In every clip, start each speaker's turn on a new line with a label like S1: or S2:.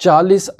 S1: 40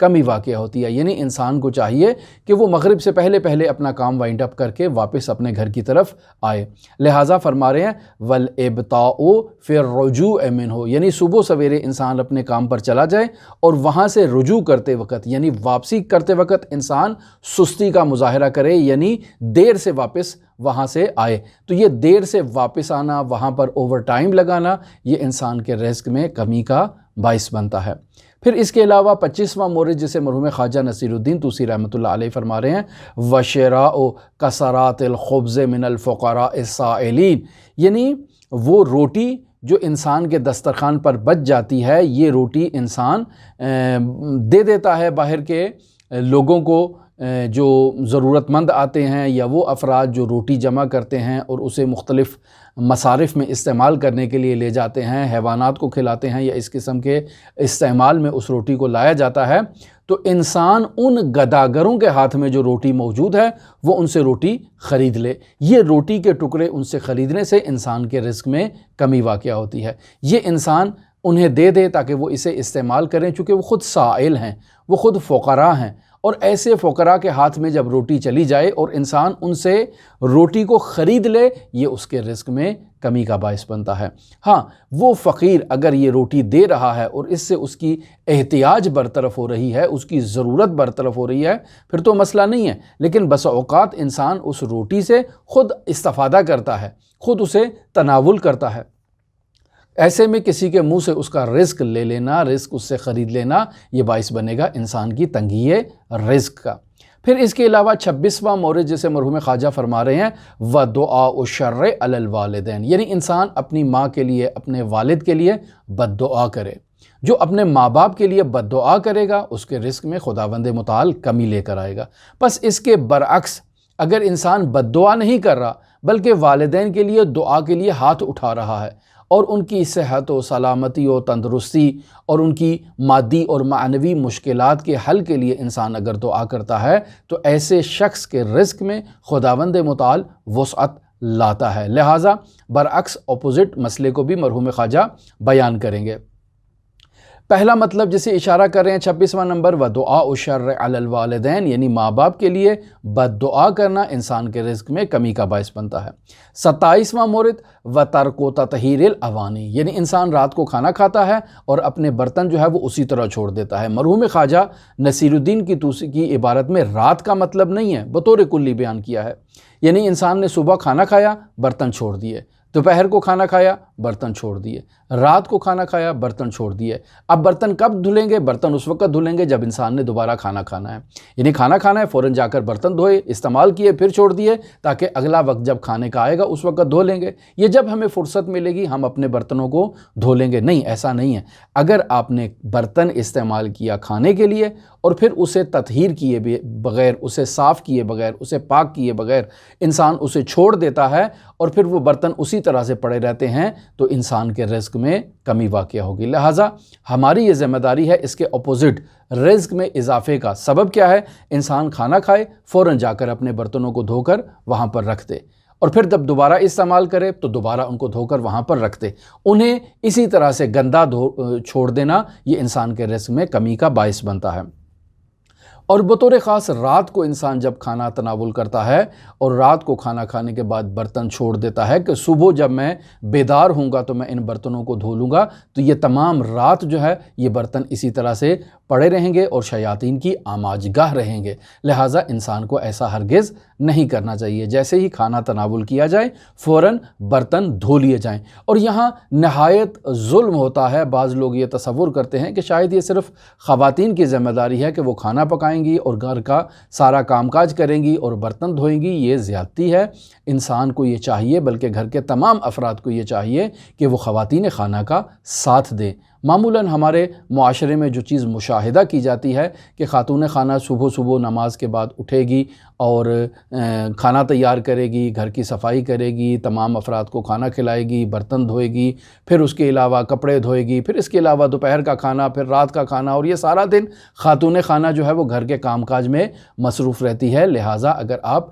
S1: کمی واقع ہوتی ہے۔ یعنی انسان کو چاہیے کہ وہ مغرب سے پہلے پہلے اپنا کام وائنڈ اپ کر کے واپس اپنے گھر کی طرف آئے۔ لہٰذا فرما رہے ہیں وَالْإِبْطَاءُ فِي الرُّجُوعِ مِنْهُ، یعنی صبح سویرے انسان اپنے کام پر چلا جائے اور وہاں سے رجوع کرتے وقت یعنی واپسی کرتے وقت انسان سستی کا مظاہرہ کرے، یعنی دیر سے واپس وہاں سے آئے۔ تو یہ دیر سے واپس آنا، وہاں پر اوور ٹائم لگانا، یہ انسان کے رزق میں کمی کا باعث بنتا ہے۔ پھر اس کے علاوہ 25واں مورد جسے مرحوم خواجہ نصیر الدین طوسی رحمۃ اللہ علیہ فرما رہے ہیں وَشِرَاءُ کَسَرَاتِ الْخُبْزِ مِنَ الْفُقَرَاءِ السَّائِلِينَ، یعنی وہ روٹی جو انسان کے دسترخوان پر بچ جاتی ہے، یہ روٹی انسان دے دیتا ہے باہر کے لوگوں کو جو ضرورت مند آتے ہیں، یا وہ افراد جو روٹی جمع کرتے ہیں اور اسے مختلف مصارف میں استعمال کرنے کے لیے لے جاتے ہیں، حیوانات کو کھلاتے ہیں، یا اس قسم کے استعمال میں اس روٹی کو لایا جاتا ہے، تو انسان ان گداگروں کے ہاتھ میں جو روٹی موجود ہے وہ ان سے روٹی خرید لے۔ یہ روٹی کے ٹکڑے ان سے خریدنے سے انسان کے رزق میں کمی واقع ہوتی ہے۔ یہ انسان انہیں دے دے تاکہ وہ اسے استعمال کریں، چونکہ وہ خود سائل ہیں، وہ خود فقراء ہیں، اور ایسے فقراء کے ہاتھ میں جب روٹی چلی جائے اور انسان ان سے روٹی کو خرید لے، یہ اس کے رزق میں کمی کا باعث بنتا ہے۔ ہاں، وہ فقیر اگر یہ روٹی دے رہا ہے اور اس سے اس کی احتیاج برطرف ہو رہی ہے، اس کی ضرورت برطرف ہو رہی ہے، پھر تو مسئلہ نہیں ہے، لیکن بس اوقات انسان اس روٹی سے خود استفادہ کرتا ہے، خود اسے تناول کرتا ہے، ایسے میں کسی کے منہ سے اس کا رزق لے لینا، رزق اس سے خرید لینا، یہ باعث بنے گا انسان کی تنگی رزق کا۔ پھر اس کے علاوہ 26واں مورد جسے مرحوم خواجہ فرما رہے ہیں وَدُعَاءُ الشَّرِّ عَلَى الْوَالِدَيْنِ، یعنی انسان اپنی ماں کے لیے، اپنے والد کے لیے بد دعا کرے۔ جو اپنے ماں باپ کے لیے بد دعا کرے گا اس کے رزق میں خداوند متعال کمی لے کر آئے گا۔ پس اس کے برعکس اگر انسان بد دعا نہیں کر رہا بلکہ والدین کے لیے دعا کے لیے ہاتھ اٹھا رہا ہے، اور ان کی صحت و سلامتی و تندرستی اور ان کی مادی اور معنوی مشکلات کے حل کے لیے انسان اگر دعا کرتا ہے، تو ایسے شخص کے رزق میں خداوند متعال وسعت لاتا ہے۔ لہٰذا برعکس اپوزٹ مسئلے کو بھی مرحوم خواجہ بیان کریں گے۔ پہلا مطلب جسے اشارہ کر رہے ہیں 26واں نمبر وَدُعَاءُ الشَّرِّ عَلَى الْوَالِدَيْنِ، یعنی ماں باپ کے لیے بد دعا کرنا انسان کے رزق میں کمی کا باعث بنتا ہے۔ 27واں مورد وَتَرْكُ تَطْهِيرِ الْأَوَانِ، یعنی انسان رات کو کھانا کھاتا ہے اور اپنے برتن جو ہے وہ اسی طرح چھوڑ دیتا ہے۔ مرحوم خواجہ نصیر الدین کی طوسی کی عبارت میں رات کا مطلب نہیں ہے، بطور کلی بیان کیا ہے، یعنی انسان نے صبح کھانا کھایا برتن چھوڑ دیے، دوپہر کو کھانا کھایا برتن چھوڑ دیے، رات کو کھانا کھایا برتن چھوڑ دیے۔ اب برتن کب دھلیں گے؟ برتن اس وقت دھلیں گے جب انسان نے دوبارہ کھانا کھانا ہے، یعنی کھانا کھانا ہے فوراً جا کر برتن دھوئے، استعمال کیے، پھر چھوڑ دیے، تاکہ اگلا وقت جب کھانے کا آئے گا اس وقت دھو لیں گے، یہ جب ہمیں فرصت ملے گی ہم اپنے برتنوں کو دھو لیں گے۔ نہیں، ایسا نہیں ہے۔ اگر آپ نے برتن استعمال کیا کھانے کے لیے اور پھر اسے تطہیر کیے بغیر، اسے صاف کیے بغیر، اسے پاک کیے بغیر انسان اسے چھوڑ دیتا ہے اور پھر وہ برتن اسی طرح سے پڑے رہتے ہیں، تو انسان کے رزق میں کمی واقع ہوگی۔ لہٰذا ہماری یہ ذمہ داری ہے اس کے اپوزٹ رزق میں اضافے کا۔ سبب کیا ہے؟ انسان کھانا کھائے فوراً جا کر اپنے برتنوں کو دھو کر وہاں پر رکھ دے، اور پھر جب دوبارہ استعمال کرے تو دوبارہ ان کو دھو کر وہاں پر رکھ دے۔ انہیں اسی طرح سے گندا چھوڑ دینا یہ انسان کے رزق میں کمی کا باعث بنتا ہے۔ اور بطور خاص رات کو انسان جب کھانا تناول کرتا ہے اور رات کو کھانا کھانے کے بعد برتن چھوڑ دیتا ہے کہ صبح جب میں بیدار ہوں گا تو میں ان برتنوں کو دھو لوں گا، تو یہ تمام رات جو ہے یہ برتن اسی طرح سے پڑے رہیں گے اور شیاطین کی آماج گاہ رہیں گے۔ لہٰذا انسان کو ایسا ہرگز نہیں کرنا چاہیے۔ جیسے ہی کھانا تناول کیا جائے فوراً برتن دھو لیے جائیں۔ اور یہاں نہایت ظلم ہوتا ہے، بعض لوگ یہ تصور کرتے ہیں کہ شاید یہ صرف خواتین کی ذمہ داری ہے کہ وہ کھانا پکائیں گی اور گھر کا سارا کام کاج کریں گی اور برتن دھوئیں گی، یہ زیادتی ہے۔ انسان کو یہ چاہیے، بلکہ گھر کے تمام افراد کو یہ چاہیے کہ وہ خواتین خانہ کا ساتھ دیں۔ معمولاً ہمارے معاشرے میں جو چیز مشاہدہ کی جاتی ہے کہ خاتون خانہ صبح نماز کے بعد اٹھے گی اور کھانا تیار کرے گی، گھر کی صفائی کرے گی، تمام افراد کو کھانا کھلائے گی، برتن دھوئے گی، پھر اس کے علاوہ کپڑے دھوئے گی، پھر اس کے علاوہ دوپہر کا کھانا، پھر رات کا کھانا، اور یہ سارا دن خاتون خانہ جو ہے وہ گھر کے کام کاج میں مصروف رہتی ہے۔ لہٰذا اگر آپ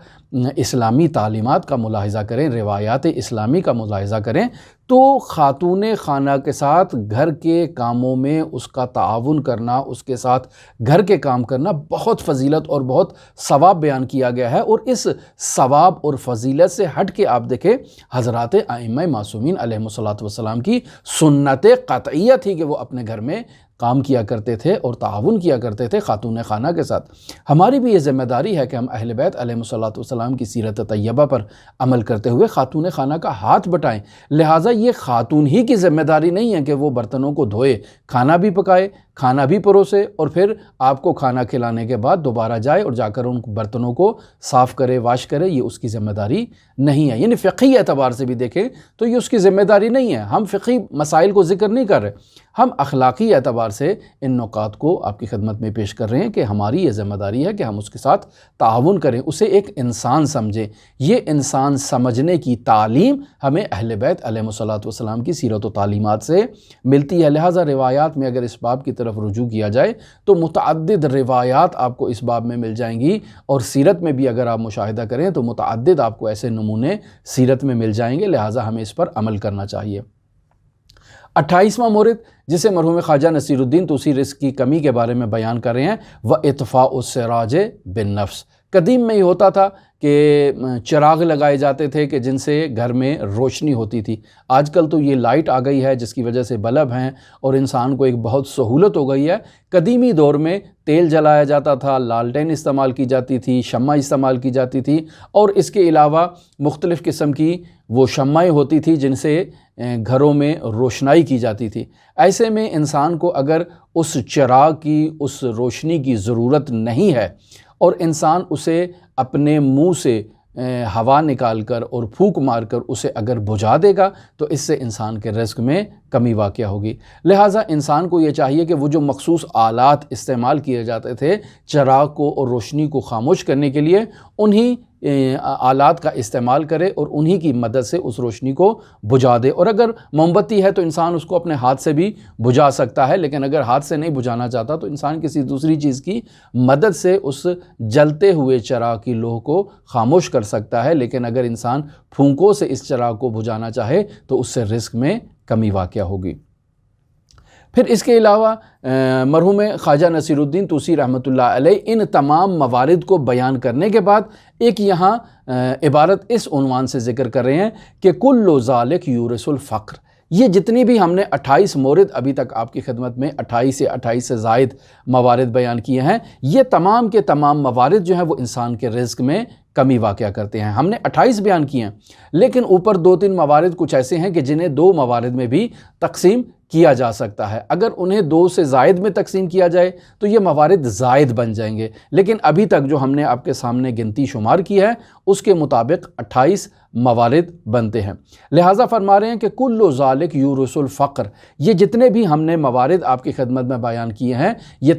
S1: اسلامی تعلیمات کا ملاحظہ کریں، روایات اسلامی کا ملاحظہ کریں، تو خاتون خانہ کے ساتھ گھر کے کاموں میں اس کا تعاون کرنا، اس کے ساتھ گھر کے کام کرنا بہت فضیلت اور بہت ثواب بیان کیا گیا ہے۔ اور اس ثواب اور فضیلت سے ہٹ کے آپ دیکھیں حضرات ائمہ معصومین علیہم الصلاۃ والسلام کی سنت قطعیہ تھی کہ وہ اپنے گھر میں کام کیا کرتے تھے اور تعاون کیا کرتے تھے خاتون خانہ کے ساتھ۔ ہماری بھی یہ ذمہ داری ہے کہ ہم اہل بیت علیہم الصلاۃ والسلام کی سیرت طیبہ پر عمل کرتے ہوئے خاتون خانہ کا ہاتھ بٹائیں۔ لہٰذا یہ خاتون ہی کی ذمہ داری نہیں ہے کہ وہ برتنوں کو دھوئے، کھانا بھی پکائے، کھانا بھی پروسے، اور پھر آپ کو کھانا کھلانے کے بعد دوبارہ جائے اور جا کر ان برتنوں کو صاف کرے، واش کرے۔ یہ اس کی ذمہ داری نہیں ہے، یعنی فقہی اعتبار سے بھی دیکھیں تو یہ اس کی ذمہ داری نہیں ہے۔ ہم فقہی مسائل کو ذکر نہیں کر رہے، ہم اخلاقی اعتبار سے ان نکات کو آپ کی خدمت میں پیش کر رہے ہیں کہ ہماری یہ ذمہ داری ہے کہ ہم اس کے ساتھ تعاون کریں، اسے ایک انسان سمجھیں۔ یہ انسان سمجھنے کی تعلیم ہمیں اہل بیت علیہم الصلاۃ والسلام کی سیرت و تعلیمات سے ملتی ہے۔ لہٰذا روایات میں اگر اس باب کی طرف رجوع کیا جائے تو متعدد روایات آپ کو اس باب میں مل جائیں گی، اور سیرت میں بھی اگر آپ مشاہدہ کریں تو متعدد آپ کو ایسے نمونے سیرت میں مل جائیں گے۔ لہٰذا ہمیں اس پر عمل کرنا چاہیے۔ 28واں مورد جسے مرحوم خواجہ نصیر الدین توسی رزق کی کمی کے بارے میں بیان کر رہے ہیں، وَإِطْفَاءُ السِّرَاجِ بِالنَّفْسِ۔ قدیم میں یہ ہوتا تھا کہ چراغ لگائے جاتے تھے کہ جن سے گھر میں روشنی ہوتی تھی۔ آج کل تو یہ لائٹ آ گئی ہے جس کی وجہ سے بلب ہیں اور انسان کو ایک بہت سہولت ہو گئی ہے۔ قدیمی دور میں تیل جلایا جاتا تھا، لالٹین استعمال کی جاتی تھی، شمع استعمال کی جاتی تھی، اور اس کے علاوہ مختلف قسم کی وہ شمعیں ہوتی تھی جن سے گھروں میں روشنائی کی جاتی تھی۔ ایسے میں انسان کو اگر اس چراغ کی، اس روشنی کی ضرورت نہیں ہے اور انسان اسے اپنے منہ سے ہوا نکال کر اور پھونک مار کر اسے اگر بجھا دے گا تو اس سے انسان کے رزق میں کمی واقع ہوگی۔ لہٰذا انسان کو یہ چاہیے کہ وہ جو مخصوص آلات استعمال کیے جاتے تھے چراغ کو اور روشنی کو خاموش کرنے کے لیے، انہی آلات کا استعمال کرے اور انہی کی مدد سے اس روشنی کو بجھا دے۔ اور اگر موم بتی ہے تو انسان اس کو اپنے ہاتھ سے بھی بجھا سکتا ہے، لیکن اگر ہاتھ سے نہیں بجھانا چاہتا تو انسان کسی دوسری چیز کی مدد سے اس جلتے ہوئے چراغ کی لوہ کو خاموش کر سکتا ہے۔ لیکن اگر انسان پھونکوں سے اس چراغ کو بجھانا چاہے تو اس سے رزق میں کمی واقع ہوگی۔ پھر اس کے علاوہ مرحوم خواجہ نصیر الدین توسی رحمۃ اللہ علیہ ان تمام موارد کو بیان کرنے کے بعد ایک یہاں عبارت اس عنوان سے ذکر کر رہے ہیں کہ کل ذالک یورث الفقر۔ یہ جتنی بھی ہم نے 28 مورد ابھی تک آپ کی خدمت میں 28 سے زائد موارد بیان کیے ہیں، یہ تمام کے تمام موارد جو ہیں وہ انسان کے رزق میں کمی واقع کرتے ہیں۔ ہم نے 28 بیان کیے ہیں، لیکن اوپر 2-3 موارد کچھ ایسے ہیں کہ جنہیں 2 موارد میں بھی تقسیم کیا جا سکتا ہے۔ اگر انہیں 2 سے زائد میں تقسیم کیا جائے تو یہ موارد زائد بن جائیں گے، لیکن ابھی تک جو ہم نے آپ کے سامنے گنتی شمار کی ہے اس کے مطابق 28 موارد بنتے ہیں۔ لہٰذا فرما رہے ہیں کہ کل ذالک یورث الفقر، یہ جتنے بھی ہم نے موارد آپ کی خدمت میں بیان کیے ہیں یہ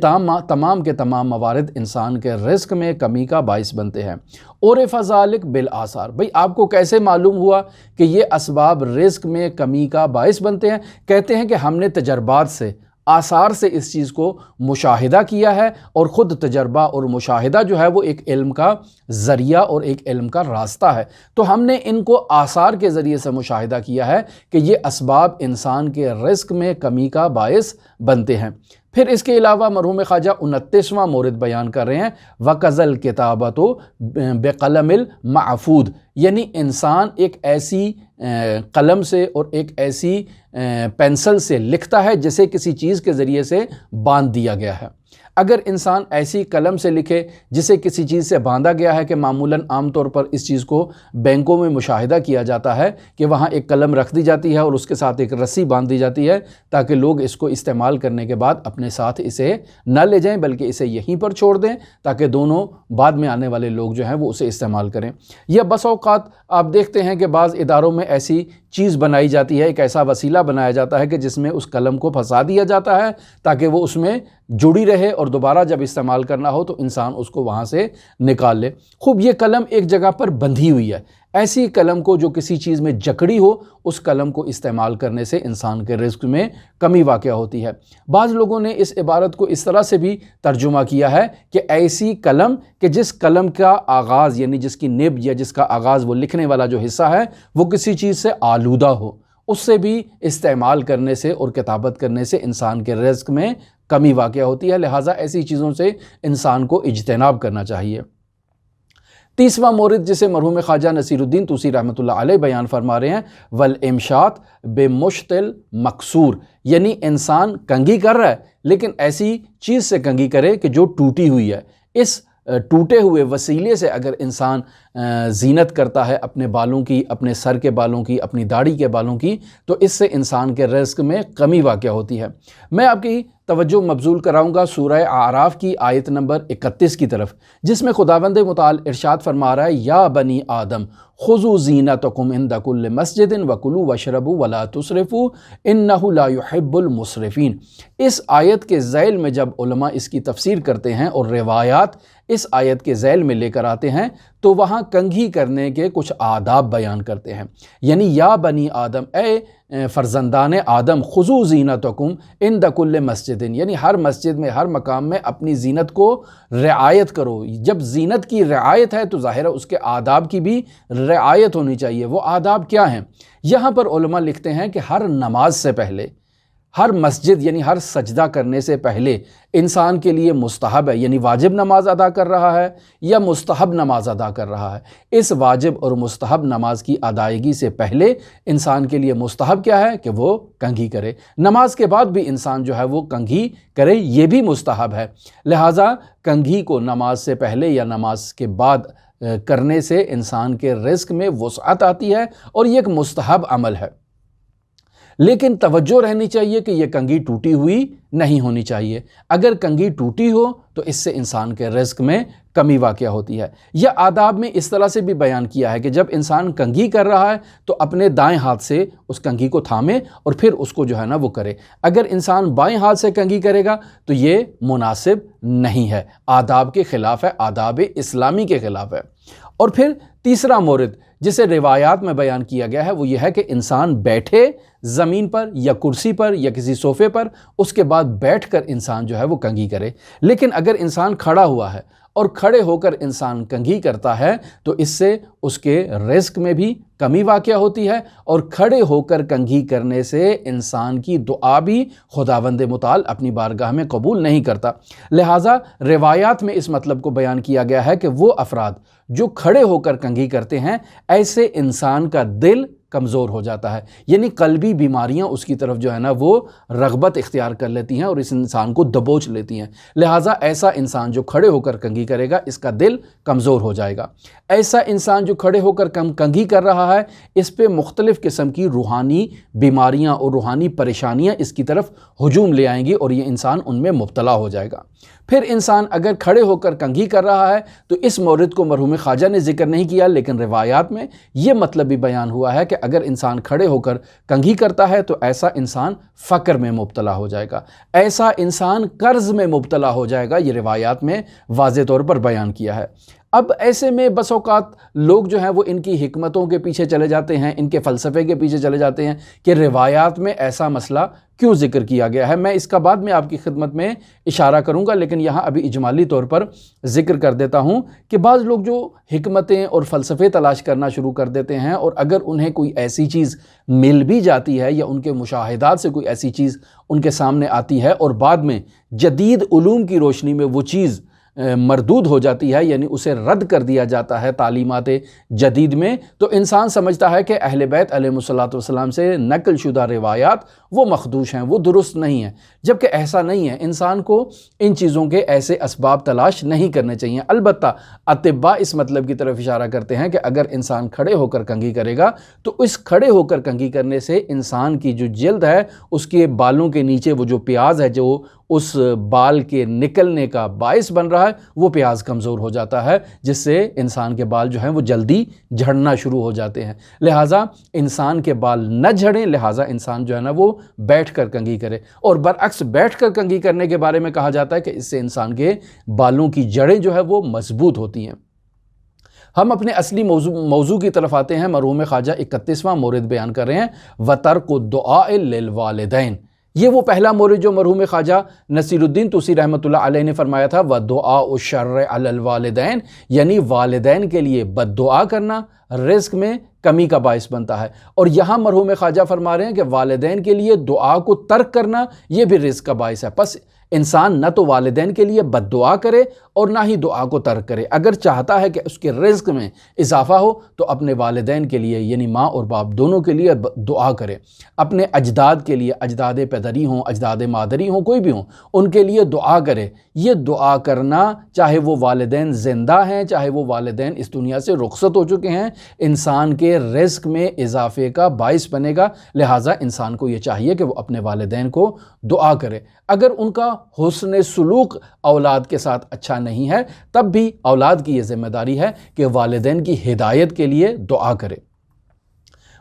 S1: تمام کے تمام موارد انسان کے رزق میں کمی کا باعث بنتے ہیں۔ عرف ذالک بالآثار، بھئی آپ کو کیسے معلوم ہوا کہ یہ اسباب رزق میں کمی کا باعث بنتے ہیں؟ کہتے ہیں کہ ہم نے تجربات سے، آثار سے اس چیز کو مشاہدہ کیا ہے، اور خود تجربہ اور مشاہدہ جو ہے وہ ایک علم کا ذریعہ اور ایک علم کا راستہ ہے۔ تو ہم نے ان کو آثار کے ذریعے سے مشاہدہ کیا ہے کہ یہ اسباب انسان کے رزق میں کمی کا باعث بنتے ہیں۔ پھر اس کے علاوہ مرحوم خواجہ 29واں مورد بیان کر رہے ہیں، وَقَذَ الْكِتَابَةُ بِقَلَمِ الْمَعْفُودِ، یعنی انسان ایک ایسی قلم سے اور ایک ایسی پینسل سے لکھتا ہے جسے کسی چیز کے ذریعے سے باندھ دیا گیا ہے۔ اگر انسان ایسی قلم سے لکھے جسے کسی چیز سے باندھا گیا ہے کہ معمولاً عام طور پر اس چیز کو بینکوں میں مشاہدہ کیا جاتا ہے کہ وہاں ایک قلم رکھ دی جاتی ہے اور اس کے ساتھ ایک رسی باندھ دی جاتی ہے تاکہ لوگ اس کو استعمال کرنے کے بعد اپنے ساتھ اسے نہ لے جائیں بلکہ اسے یہیں پر چھوڑ دیں تاکہ دونوں بعد میں آنے والے لوگ جو ہیں وہ اسے استعمال کریں۔ یا بس اوقات آپ دیکھتے ہیں کہ بعض اداروں میں ایسی چیز بنائی جاتی ہے، ایک ایسا وسیلہ بنایا جاتا ہے کہ جس میں اس قلم کو پھنسا دیا جاتا ہے تاکہ وہ اس میں جڑی رہے اور دوبارہ جب استعمال کرنا ہو تو انسان اس کو وہاں سے نکال لے۔ خوب یہ قلم ایک جگہ پر بندھی ہوئی ہے، ایسی قلم کو جو کسی چیز میں جکڑی ہو، اس قلم کو استعمال کرنے سے انسان کے رزق میں کمی واقع ہوتی ہے۔ بعض لوگوں نے اس عبارت کو اس طرح سے بھی ترجمہ کیا ہے کہ ایسی قلم کہ جس قلم کا آغاز یعنی جس کی نب یا جس کا آغاز وہ لکھنے والا جو حصہ ہے وہ کسی چیز سے آلودہ ہو، اس سے بھی استعمال کرنے سے اور کتابت کرنے سے انسان کے رزق میں کمی واقع ہوتی ہے، لہٰذا ایسی چیزوں سے انسان کو اجتناب کرنا چاہیے۔ تیسواں مورد جسے مرحوم خواجہ نصیر الدین طوسی رحمۃ اللہ علیہ بیان فرما رہے ہیں، والامشاط بمشتل مکسور، یعنی انسان کنگھی کر رہا ہے لیکن ایسی چیز سے کنگھی کرے کہ جو ٹوٹی ہوئی ہے۔ اس ٹوٹے ہوئے وسیلے سے اگر انسان زینت کرتا ہے اپنے بالوں کی، اپنے سر کے بالوں کی، اپنی داڑھی کے بالوں کی، تو اس سے انسان کے رزق میں کمی واقع ہوتی ہے۔ میں آپ کی توجہ مبذول کراؤں گا سورہ اعراف کی آیت نمبر 31 کی طرف، جس میں خداوند متعال ارشاد فرما رہا ہے، یا بنی آدم خذوا زینتکم عند کل مسجد وکلوا واشربوا ولا تسرفوا انہ لا یحب المسرفین۔ اس آیت کے ذیل میں جب علماء اس کی تفسیر کرتے ہیں اور روایات اس آیت کے ذیل میں لے کر آتے ہیں تو وہاں کنگھی کرنے کے کچھ آداب بیان کرتے ہیں، یعنی یا بنی آدم، اے فرزندان آدم، خذوا زینتکم عند کل مسجد، یعنی ہر مسجد میں، ہر مقام میں اپنی زینت کو رعایت کرو۔ جب زینت کی رعایت ہے تو ظاہر ہے اس کے آداب کی بھی رعایت ہونی چاہیے۔ وہ آداب کیا ہیں؟ یہاں پر علماء لکھتے ہیں کہ ہر نماز سے پہلے، ہر مسجد یعنی ہر سجدہ کرنے سے پہلے انسان کے لیے مستحب ہے، یعنی واجب نماز ادا کر رہا ہے یا مستحب نماز ادا کر رہا ہے۔ اس واجب اور مستحب نماز کی ادائیگی سے پہلے انسان کے لیے مستحب کیا ہے کہ وہ کنگھی کرے۔ نماز کے بعد بھی انسان جو ہے وہ کنگھی کرے، یہ بھی مستحب ہے۔ لہٰذا کنگھی کو نماز سے پہلے یا نماز کے بعد کرنے سے انسان کے رزق میں وسعت آتی ہے اور یہ ایک مستحب عمل ہے۔ لیکن توجہ رہنی چاہیے کہ یہ کنگھی ٹوٹی ہوئی نہیں ہونی چاہیے۔ اگر کنگھی ٹوٹی ہو تو اس سے انسان کے رزق میں کمی واقع ہوتی ہے۔ یہ آداب میں اس طرح سے بھی بیان کیا ہے کہ جب انسان کنگھی کر رہا ہے تو اپنے دائیں ہاتھ سے اس کنگھی کو تھامے اور پھر اس کو جو ہے نا وہ کرے۔ اگر انسان بائیں ہاتھ سے کنگھی کرے گا تو یہ مناسب نہیں ہے، آداب کے خلاف ہے، آداب اسلامی کے خلاف ہے۔ اور پھر تیسرا مورد جسے روایات میں بیان کیا گیا ہے وہ یہ ہے کہ انسان بیٹھے زمین پر یا کرسی پر یا کسی صوفے پر، اس کے بعد بیٹھ کر انسان جو ہے وہ کنگھی کرے۔ لیکن اگر انسان کھڑا ہوا ہے اور کھڑے ہو کر انسان کنگھی کرتا ہے تو اس سے اس کے رزق میں بھی کمی واقع ہوتی ہے، اور کھڑے ہو کر کنگھی کرنے سے انسان کی دعا بھی خداوند متعال اپنی بارگاہ میں قبول نہیں کرتا۔ لہٰذا روایات میں اس مطلب کو بیان کیا گیا ہے کہ وہ افراد جو کھڑے ہو کر کنگھی کرتے ہیں، ایسے انسان کا دل کمزور ہو جاتا ہے، یعنی قلبی بیماریاں اس کی طرف جو ہے نا وہ رغبت اختیار کر لیتی ہیں اور اس انسان کو دبوچ لیتی ہیں۔ لہٰذا ایسا انسان جو کھڑے ہو کر کنگھی کرے گا اس کا دل کمزور ہو جائے گا۔ ایسا انسان جو کھڑے ہو کر کنگھی کر رہا ہے اس پہ مختلف قسم کی روحانی بیماریاں اور روحانی پریشانیاں اس کی طرف ہجوم لے آئیں گی اور یہ انسان ان میں مبتلا ہو جائے گا۔ پھر انسان اگر کھڑے ہو کر کنگھی کر رہا ہے تو اس مورد کو مرحوم خواجہ نے ذکر نہیں کیا، لیکن روایات میں یہ مطلب بھی بیان ہوا ہے کہ اگر انسان کھڑے ہو کر کنگھی کرتا ہے تو ایسا انسان فقر میں مبتلا ہو جائے گا، ایسا انسان قرض میں مبتلا ہو جائے گا، یہ روایات میں واضح طور پر بیان کیا ہے۔ اب ایسے میں بس اوقات لوگ جو ہیں وہ ان کی حکمتوں کے پیچھے چلے جاتے ہیں، ان کے فلسفے کے پیچھے چلے جاتے ہیں کہ روایات میں ایسا مسئلہ کیوں ذکر کیا گیا ہے۔ میں اس کا بعد میں آپ کی خدمت میں اشارہ کروں گا، لیکن یہاں ابھی اجمالی طور پر ذکر کر دیتا ہوں کہ بعض لوگ جو حکمتیں اور فلسفے تلاش کرنا شروع کر دیتے ہیں اور اگر انہیں کوئی ایسی چیز مل بھی جاتی ہے یا ان کے مشاہدات سے کوئی ایسی چیز ان کے سامنے آتی ہے اور بعد میں جدید علوم کی روشنی میں وہ چیز مردود ہو جاتی ہے، یعنی اسے رد کر دیا جاتا ہے تعلیمات جدید میں، تو انسان سمجھتا ہے کہ اہل بیت علیہ السلام سے نقل شدہ روایات وہ مخدوش ہیں، وہ درست نہیں ہیں، جبکہ ایسا نہیں ہے۔ انسان کو ان چیزوں کے ایسے اسباب تلاش نہیں کرنے چاہیے۔ البتہ اطباء اس مطلب کی طرف اشارہ کرتے ہیں کہ اگر انسان کھڑے ہو کر کنگھی کرے گا تو اس کھڑے ہو کر کنگھی کرنے سے انسان کی جو جلد ہے اس کے بالوں کے نیچے وہ جو پیاز ہے جو اس بال کے نکلنے کا باعث بن رہا ہے وہ پیاز کمزور ہو جاتا ہے، جس سے انسان کے بال جو ہیں وہ جلدی جھڑنا شروع ہو جاتے ہیں۔ لہٰذا انسان کے بال نہ جھڑیں، لہٰذا انسان جو ہے نا وہ بیٹھ کر کنگھی کرے، اور برعکس بیٹھ کر کنگھی کرنے کے بارے میں کہا جاتا ہے کہ اس سے انسان کے بالوں کی جڑیں جو ہے وہ مضبوط ہوتی ہیں۔ ہم اپنے اصلی موضوع کی طرف آتے ہیں۔ مرحوم خواجہ 31واں مورد بیان کر رہے ہیں، وَتَرْكُ الدُّعَاءِ لِلْوَالِدَيْنِ۔ یہ وہ پہلا مورد جو مرحوم خواجہ نصیر الدین طوسی رحمۃ اللہ علیہ نے فرمایا تھا، وَدُعَاءُ الشَّرِّ عَلَى الْوَالِدَيْنِ، یعنی والدین کے لیے بد دعا کرنا رزق میں کمی کا باعث بنتا ہے۔ اور یہاں مرحوم خواجہ فرما رہے ہیں کہ والدین کے لیے دعا کو ترک کرنا یہ بھی رزق کا باعث ہے۔ پس انسان نہ تو والدین کے لیے بد دعا کرے اور نہ ہی دعا کو ترک کرے۔ اگر چاہتا ہے کہ اس کے رزق میں اضافہ ہو تو اپنے والدین کے لیے یعنی ماں اور باپ دونوں کے لیے دعا کرے، اپنے اجداد کے لیے، اجداد پدری ہوں، اجداد مادری ہوں، کوئی بھی ہوں، ان کے لیے دعا کرے۔ یہ دعا کرنا چاہے وہ والدین زندہ ہیں، چاہے وہ والدین اس دنیا سے رخصت ہو چکے ہیں، انسان کے رزق میں اضافے کا باعث بنے گا۔ لہٰذا انسان کو یہ چاہیے کہ وہ اپنے والدین کو دعا کرے۔ اگر ان کا حسن سلوک اولاد کے ساتھ اچھا نہیں ہے تب بھی اولاد کی یہ ذمہ داری ہے کہ والدین کی ہدایت کے لیے دعا کرے۔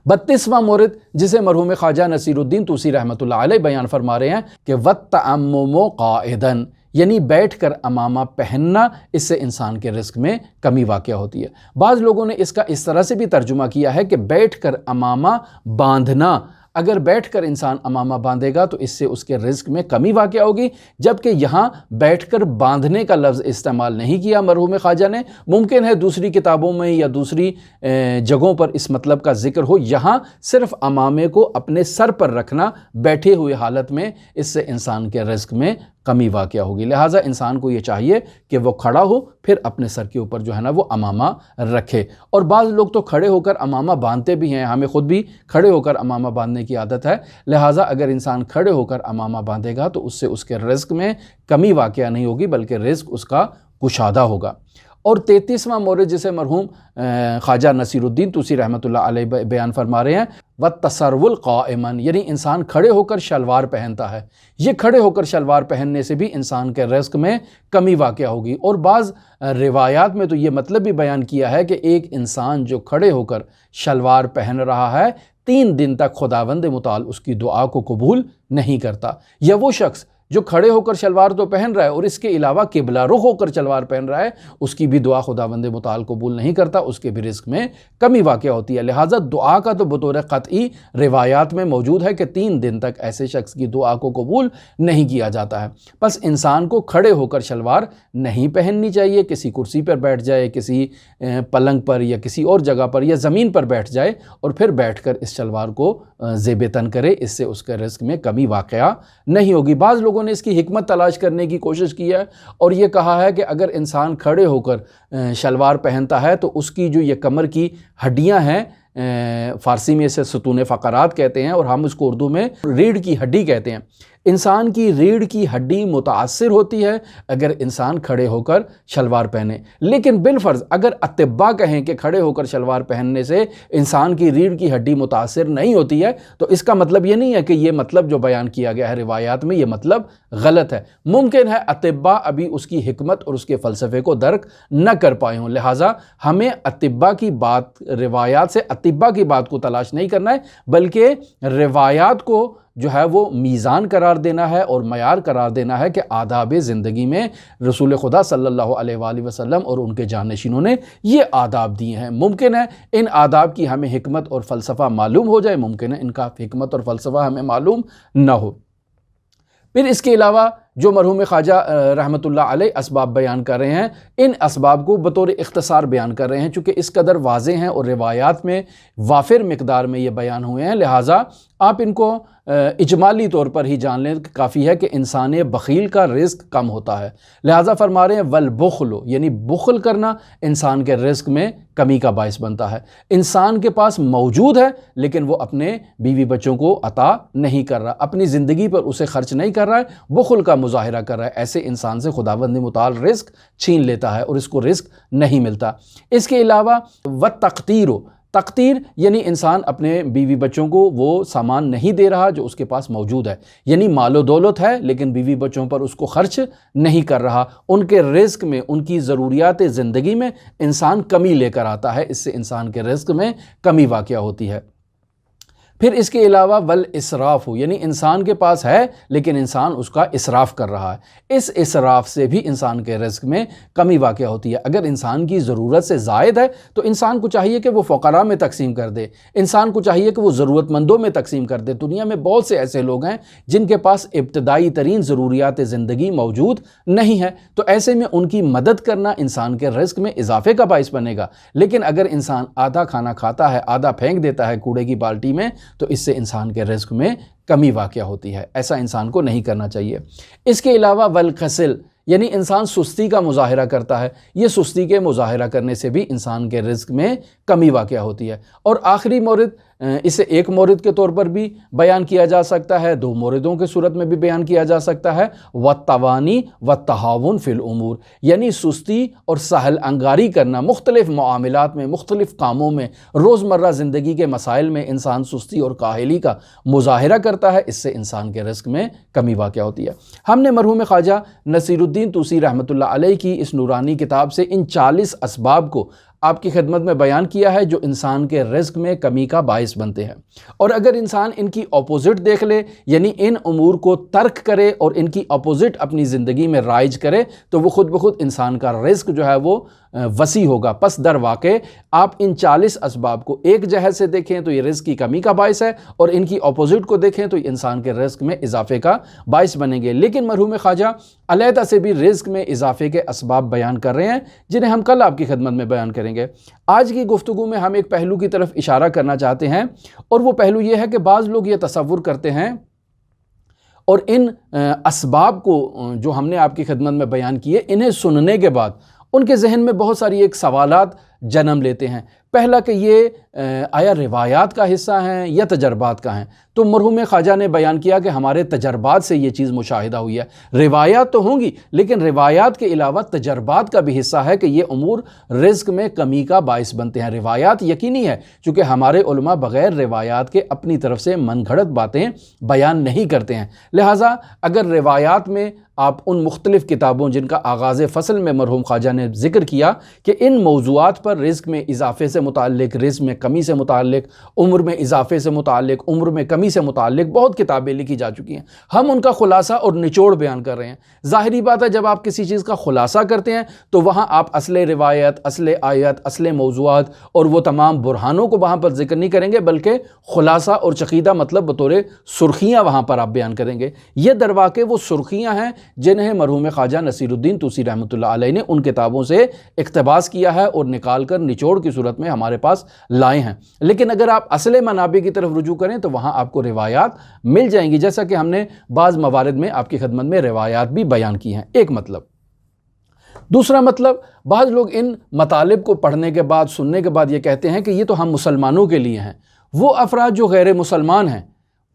S1: 32واں مورد جسے مرحوم خواجہ نصیر الدین طوسی رحمۃ اللہ علیہ بیان فرما رہے ہیں کہ وَالتَّعَمُّمُ قَائِدًا، یعنی بیٹھ کر عمامہ پہننا، اس سے انسان کے رزق میں کمی واقع ہوتی ہے۔ بعض لوگوں نے اس کا اس طرح سے بھی ترجمہ کیا ہے کہ بیٹھ کر عمامہ باندھنا۔ اگر بیٹھ کر انسان عمامہ باندھے گا تو اس سے اس کے رزق میں کمی واقع ہوگی، جبکہ یہاں بیٹھ کر باندھنے کا لفظ استعمال نہیں کیا مرحوم خواجہ نے۔ ممکن ہے دوسری کتابوں میں یا دوسری جگہوں پر اس مطلب کا ذکر ہو، یہاں صرف عمامے کو اپنے سر پر رکھنا بیٹھے ہوئے حالت میں، اس سے انسان کے رزق میں کمی واقع ہوگی۔ لہٰذا انسان کو یہ چاہیے کہ وہ کھڑا ہو پھر اپنے سر کے اوپر جو ہے نا وہ عمامہ رکھے۔ اور بعض لوگ تو کھڑے ہو کر عمامہ باندھتے بھی ہیں، ہمیں خود بھی کھڑے ہو کر عمامہ باندھنے کی عادت ہے۔ لہٰذا اگر انسان کھڑے ہو کر عمامہ باندھے گا تو اس سے اس کے رزق میں کمی واقع نہیں ہوگی بلکہ رزق اس کا کشادہ ہوگا۔ اور 33واں مورد جسے مرحوم خواجہ نصیر الدین طوسی رحمۃ اللہ علیہ بیان فرما رہے ہیں، وَالتَّسَرْوُلْ قَائِمًا، یعنی انسان کھڑے ہو کر شلوار پہنتا ہے۔ یہ کھڑے ہو کر شلوار پہننے سے بھی انسان کے رزق میں کمی واقع ہوگی۔ اور بعض روایات میں تو یہ مطلب بھی بیان کیا ہے کہ ایک انسان جو کھڑے ہو کر شلوار پہن رہا ہے 3 دن تک خداوند متعال اس کی دعا کو قبول نہیں کرتا۔ یا وہ شخص جو کھڑے ہو کر شلوار تو پہن رہا ہے اور اس کے علاوہ قبلہ رخ ہو کر شلوار پہن رہا ہے، اس کی بھی دعا خداوند متعال قبول نہیں کرتا، اس کے بھی رزق میں کمی واقع ہوتی ہے۔ لہٰذا دعا کا تو بطور قطعی روایات میں موجود ہے کہ 3 دن تک ایسے شخص کی دعا کو قبول نہیں کیا جاتا ہے۔ بس انسان کو کھڑے ہو کر شلوار نہیں پہننی چاہیے، کسی کرسی پر بیٹھ جائے، کسی پلنگ پر یا کسی اور جگہ پر یا زمین پر بیٹھ جائے اور پھر بیٹھ کر اس شلوار کو زیب تن کرے، اس سے اس کے رزق میں کمی واقع نہیں ہوگی۔ بعض لوگوں نے اس کی حکمت تلاش کرنے کی کوشش کی ہے اور یہ کہا ہے کہ اگر انسان کھڑے ہو کر شلوار پہنتا ہے تو اس کی جو یہ کمر کی ہڈیاں ہیں، فارسی میں اسے ستون فقرات کہتے ہیں اور ہم اس کو اردو میں ریڑھ کی ہڈی کہتے ہیں، انسان کی ریڑھ کی ہڈی متاثر ہوتی ہے اگر انسان کھڑے ہو کر شلوار پہنے۔ لیکن بالفرض اگر اطباء کہیں کہ کھڑے ہو کر شلوار پہننے سے انسان کی ریڑھ کی ہڈی متاثر نہیں ہوتی ہے تو اس کا مطلب یہ نہیں ہے کہ یہ مطلب جو بیان کیا گیا ہے روایات میں یہ مطلب غلط ہے۔ ممکن ہے اطباء ابھی اس کی حکمت اور اس کے فلسفے کو درک نہ کر پائے ہوں، لہٰذا ہمیں اطباء کی بات، روایات سے اطباء کی بات کو تلاش نہیں کرنا ہے بلکہ روایات کو جو ہے وہ میزان قرار دینا ہے اور معیار قرار دینا ہے کہ آداب زندگی میں رسول خدا صلی اللہ علیہ وآلہ وسلم اور ان کے جانشینوں نے یہ آداب دیے ہیں۔ ممکن ہے ان آداب کی ہمیں حکمت اور فلسفہ معلوم ہو جائے، ممکن ہے ان کا حکمت اور فلسفہ ہمیں معلوم نہ ہو۔ پھر اس کے علاوہ جو مرحوم خواجہ رحمۃ اللہ علیہ اسباب بیان کر رہے ہیں، ان اسباب کو بطور اختصار بیان کر رہے ہیں چونکہ اس قدر واضح ہیں اور روایات میں وافر مقدار میں یہ بیان ہوئے ہیں، لہٰذا آپ ان کو اجمالی طور پر ہی جان لیں کافی ہے کہ انسان بخیل کا رزق کم ہوتا ہے۔ لہٰذا فرما رہے ہیں والبخل، یعنی بخل کرنا انسان کے رزق میں کمی کا باعث بنتا ہے۔ انسان کے پاس موجود ہے لیکن وہ اپنے بیوی بچوں کو عطا نہیں کر رہا، اپنی زندگی پر اسے خرچ نہیں کر رہا ہے، بخل کا مظاہرہ کر رہا ہے، ایسے انسان سے خداوند متعال رزق چھین لیتا ہے اور اس کو رزق نہیں ملتا۔ اس کے علاوہ وتقتیر، تقتیر یعنی انسان اپنے بیوی بچوں کو وہ سامان نہیں دے رہا جو اس کے پاس موجود ہے، یعنی مال و دولت ہے لیکن بیوی بچوں پر اس کو خرچ نہیں کر رہا، ان کے رزق میں، ان کی ضروریات زندگی میں انسان کمی لے کر آتا ہے، اس سے انسان کے رزق میں کمی واقع ہوتی ہے۔ پھر اس کے علاوہ والاسراف ہو، یعنی انسان کے پاس ہے لیکن انسان اس کا اسراف کر رہا ہے، اس اسراف سے بھی انسان کے رزق میں کمی واقع ہوتی ہے۔ اگر انسان کی ضرورت سے زائد ہے تو انسان کو چاہیے کہ وہ فقراء میں تقسیم کر دے، انسان کو چاہیے کہ وہ ضرورت مندوں میں تقسیم کر دے۔ دنیا میں بہت سے ایسے لوگ ہیں جن کے پاس ابتدائی ترین ضروریات زندگی موجود نہیں ہے، تو ایسے میں ان کی مدد کرنا انسان کے رزق میں اضافے کا باعث بنے گا۔ لیکن اگر انسان آدھا کھانا کھاتا ہے، آدھا پھینک دیتا ہے کوڑے کی بالٹی میں، تو اس سے انسان کے رزق میں کمی واقع ہوتی ہے۔ ایسا انسان کو نہیں کرنا چاہیے۔ اس کے علاوہ والکسل، یعنی انسان سستی کا مظاہرہ کرتا ہے، یہ سستی کے مظاہرہ کرنے سے بھی انسان کے رزق میں کمی واقع ہوتی ہے۔ اور آخری مورد، اسے ایک مورد کے طور پر بھی بیان کیا جا سکتا ہے، دو موردوں کے صورت میں بھی بیان کیا جا سکتا ہے، والتوانی والتہاون فی الامور، یعنی سستی اور سہل انگاری کرنا، مختلف معاملات میں، مختلف کاموں میں، روزمرہ زندگی کے مسائل میں انسان سستی اور کاہلی کا مظاہرہ کرتا ہے، اس سے انسان کے رزق میں کمی واقع ہوتی ہے۔ ہم نے مرحوم خواجہ نصیر الدین طوسی رحمۃ اللہ علیہ کی اس نورانی کتاب سے ان 40 اسباب کو آپ کی خدمت میں بیان کیا ہے جو انسان کے رزق میں کمی کا باعث بنتے ہیں، اور اگر انسان ان کی اپوزٹ دیکھ لے، یعنی ان امور کو ترک کرے اور ان کی اپوزٹ اپنی زندگی میں رائج کرے، تو وہ خود بخود انسان کا رزق جو ہے وہ وسیع ہوگا۔ پس در واقع آپ ان 40 اسباب کو ایک جہت سے دیکھیں تو یہ رزق کی کمی کا باعث ہے، اور ان کی اپوزٹ کو دیکھیں تو یہ انسان کے رزق میں اضافے کا باعث بنیں گے۔ لیکن مرحوم خواجہ علیحدہ سے بھی رزق میں اضافے کے اسباب بیان کر رہے ہیں، جنہیں ہم کل آپ کی خدمت میں بیان کریں گے۔ آج کی گفتگو میں ہم ایک پہلو کی طرف اشارہ کرنا چاہتے ہیں، اور وہ پہلو یہ ہے کہ بعض لوگ یہ تصور کرتے ہیں اور ان اسباب کو جو ہم نے آپ کی خدمت میں بیان کیے، انہیں سننے کے بعد ان کے ذہن میں بہت ساری ایک سوالات جنم لیتے ہیں۔ پہلا کہ یہ آیا روایات کا حصہ ہیں یا تجربات کا ہیں؟ تو مرحوم خواجہ نے بیان کیا کہ ہمارے تجربات سے یہ چیز مشاہدہ ہوئی ہے۔ روایات تو ہوں گی، لیکن روایات کے علاوہ تجربات کا بھی حصہ ہے کہ یہ امور رزق میں کمی کا باعث بنتے ہیں۔ روایات یقینی ہے، چونکہ ہمارے علماء بغیر روایات کے اپنی طرف سے من گھڑت باتیں بیان نہیں کرتے ہیں، لہٰذا اگر روایات میں آپ ان مختلف کتابوں جن کا آغاز فصل میں مرحوم خواجہ نے ذکر کیا کہ ان موضوعات پر رزق میں اضافے سے متعلق، رزق میں کمی سے متعلق، عمر میں اضافے سے متعلق، عمر میں کمی سے متعلق بہت کتابیں لکھی جا چکی ہیں، ہم ان کا خلاصہ اور نچوڑ بیان کر رہے ہیں۔ ظاہری بات ہے جب آپ کسی چیز کا خلاصہ کرتے ہیں تو وہاں آپ اصل روایت، اصل آیت، اصل موضوعات اور وہ تمام برہانوں کو وہاں پر ذکر نہیں کریں گے، بلکہ خلاصہ اور چقیدہ مطلب بطور سرخیاں وہاں پر آپ بیان کریں گے۔ یہ در واقع وہ سرخیاں ہیں جنہیں مرحوم خواجہ نصیر الدین طوسی رحمۃ اللہ علیہ نے ان کتابوں سے اقتباس کیا ہے اور نکال کر نچوڑ کی صورت میں ہمارے پاس لائے ہیں۔ لیکن اگر آپ اصل منابع کی طرف رجوع کریں تو وہاں آپ کو روایات مل جائیں گی، جیسا کہ ہم نے بعض موارد میں آپ کی خدمت میں روایات بھی بیان کی ہیں۔ ایک مطلب۔ دوسرا مطلب، بعض لوگ ان مطالب کو پڑھنے کے بعد، سننے کے بعد یہ کہتے ہیں کہ یہ تو ہم مسلمانوں کے لیے ہیں، وہ افراد جو غیر مسلمان ہیں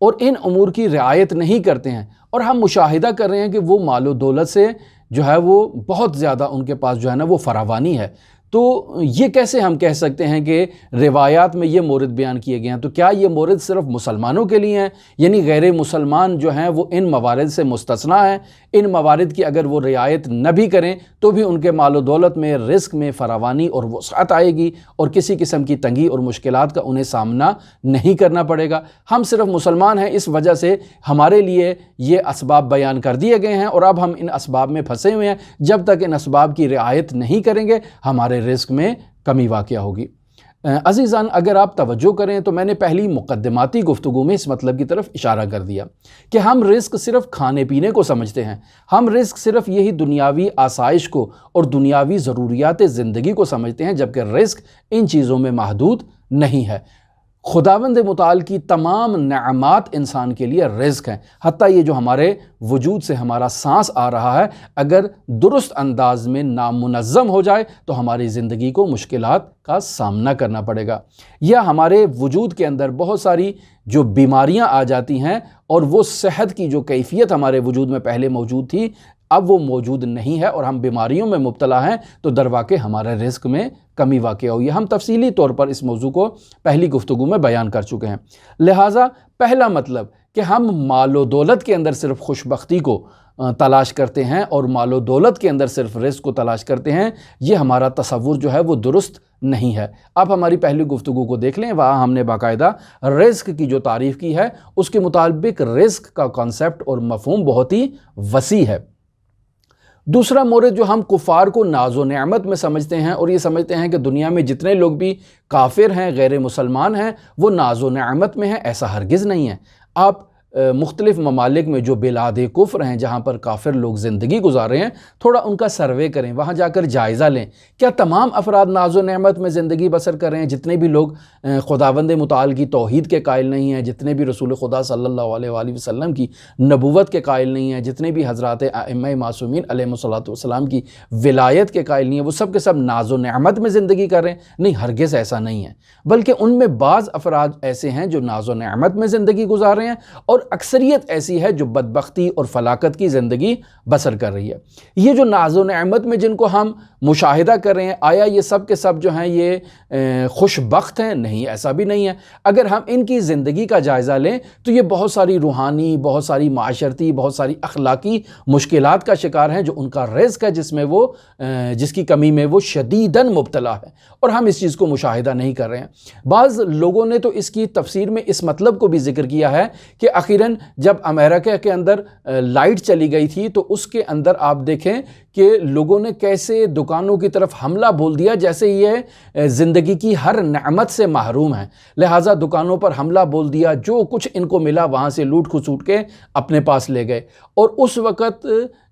S1: اور ان امور کی رعایت نہیں کرتے ہیں، اور ہم مشاہدہ کر رہے ہیں کہ وہ مال و دولت سے جو ہے وہ بہت زیادہ ان کے پاس جو ہے نا وہ فراوانی ہے، تو یہ کیسے ہم کہہ سکتے ہیں کہ روایات میں یہ مورد بیان کیے گئے ہیں؟ تو کیا یہ مورد صرف مسلمانوں کے لیے ہیں؟ یعنی غیر مسلمان جو ہیں وہ ان موارد سے مستثنیٰ ہیں، ان موارد کی اگر وہ رعایت نہ بھی کریں تو بھی ان کے مال و دولت میں، رزق میں فراوانی اور وسعت آئے گی، اور کسی قسم کی تنگی اور مشکلات کا انہیں سامنا نہیں کرنا پڑے گا۔ ہم صرف مسلمان ہیں، اس وجہ سے ہمارے لیے یہ اسباب بیان کر دیے گئے ہیں، اور اب ہم ان اسباب میں پھنسے ہوئے ہیں، جب تک ان اسباب کی رعایت نہیں کریں گے ہمارے رزق میں کمی واقع ہوگی۔ عزیزان، اگر آپ توجہ کریں تو میں نے پہلی مقدماتی گفتگو میں اس مطلب کی طرف اشارہ کر دیا کہ ہم رزق صرف کھانے پینے کو سمجھتے ہیں، ہم رزق صرف یہی دنیاوی آسائش کو اور دنیاوی ضروریات زندگی کو سمجھتے ہیں، جبکہ رزق ان چیزوں میں محدود نہیں ہے۔ خداوند متعال کی تمام نعمات انسان کے لیے رزق ہیں، حتیٰ یہ جو ہمارے وجود سے ہمارا سانس آ رہا ہے، اگر درست انداز میں نامنظم ہو جائے تو ہماری زندگی کو مشکلات کا سامنا کرنا پڑے گا، یا ہمارے وجود کے اندر بہت ساری جو بیماریاں آ جاتی ہیں اور وہ صحت کی جو کیفیت ہمارے وجود میں پہلے موجود تھی اب وہ موجود نہیں ہے اور ہم بیماریوں میں مبتلا ہیں، تو در واقع ہمارے رزق میں کمی واقع ہوئی ہے۔ ہم تفصیلی طور پر اس موضوع کو پہلی گفتگو میں بیان کر چکے ہیں۔ لہٰذا پہلا مطلب کہ ہم مال و دولت کے اندر صرف خوش بختی کو تلاش کرتے ہیں اور مال و دولت کے اندر صرف رزق کو تلاش کرتے ہیں، یہ ہمارا تصور جو ہے وہ درست نہیں ہے۔ آپ ہماری پہلی گفتگو کو دیکھ لیں، وہاں ہم نے باقاعدہ رزق کی جو تعریف کی ہے اس کے مطابق رزق کا کانسیپٹ اور مفہوم بہت ہی وسیع ہے۔ دوسرا مورد جو ہم کفار کو ناز و نعمت میں سمجھتے ہیں اور یہ سمجھتے ہیں کہ دنیا میں جتنے لوگ بھی کافر ہیں، غیر مسلمان ہیں، وہ ناز و نعمت میں ہیں، ایسا ہرگز نہیں ہے۔ آپ مختلف ممالک میں جو بلاد کفر ہیں، جہاں پر کافر لوگ زندگی گزار رہے ہیں، تھوڑا ان کا سروے کریں، وہاں جا کر جائزہ لیں، کیا تمام افراد ناز و نعمت میں زندگی بسر کر رہے ہیں؟ جتنے بھی لوگ خداوند متعال کی توحید کے قائل نہیں ہیں، جتنے بھی رسول خدا صلی اللہ علیہ وآلہ وسلم کی نبوت کے قائل نہیں ہیں، جتنے بھی حضرات ائمہ معصومین علیہم الصلوۃ والسلام کی ولایت کے قائل نہیں ہیں، وہ سب کے سب ناز و نعمت میں زندگی کر رہے ہیں؟ نہیں، ہرگز ایسا نہیں ہے، بلکہ ان میں بعض افراد ایسے ہیں جو ناز و نعمت میں زندگی گزار رہے ہیں اور اکثریت ایسی ہے جو بدبختی اور فلاکت کی زندگی بسر کر رہی ہے۔ یہ جو ناز و نعمت میں جن کو ہم مشاہدہ کر رہے ہیں، آیا یہ سب کے سب جو ہیں یہ خوش بخت ہیں؟ نہیں، ایسا بھی نہیں ہے۔ اگر ہم ان کی زندگی کا جائزہ لیں تو یہ بہت ساری روحانی، بہت ساری معاشرتی، بہت ساری اخلاقی مشکلات کا شکار ہیں، جو ان کا رزق ہے جس کی کمی میں وہ شدیداً مبتلا ہے، اور ہم اس چیز کو مشاہدہ نہیں کر رہے ہیں۔ بعض لوگوں نے تو اس کی تفسیر میں اس مطلب کو بھی ذکر کیا ہے کہ آخراً جب امریکہ کے اندر لائٹ چلی گئی تھی تو اس کے اندر آپ دیکھیں کہ لوگوں نے کیسے دکانوں کی طرف حملہ بول دیا جیسے یہ زندگی کی ہر نعمت سے محروم ہیں، لہٰذا دکانوں پر حملہ بول دیا، جو کچھ ان کو ملا وہاں سے لوٹ کھسوٹ کے اپنے پاس لے گئے۔ اور اس وقت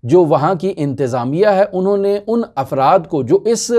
S1: جو وہاں کی انتظامیہ ہے، انہوں نے ان افراد کو جو اس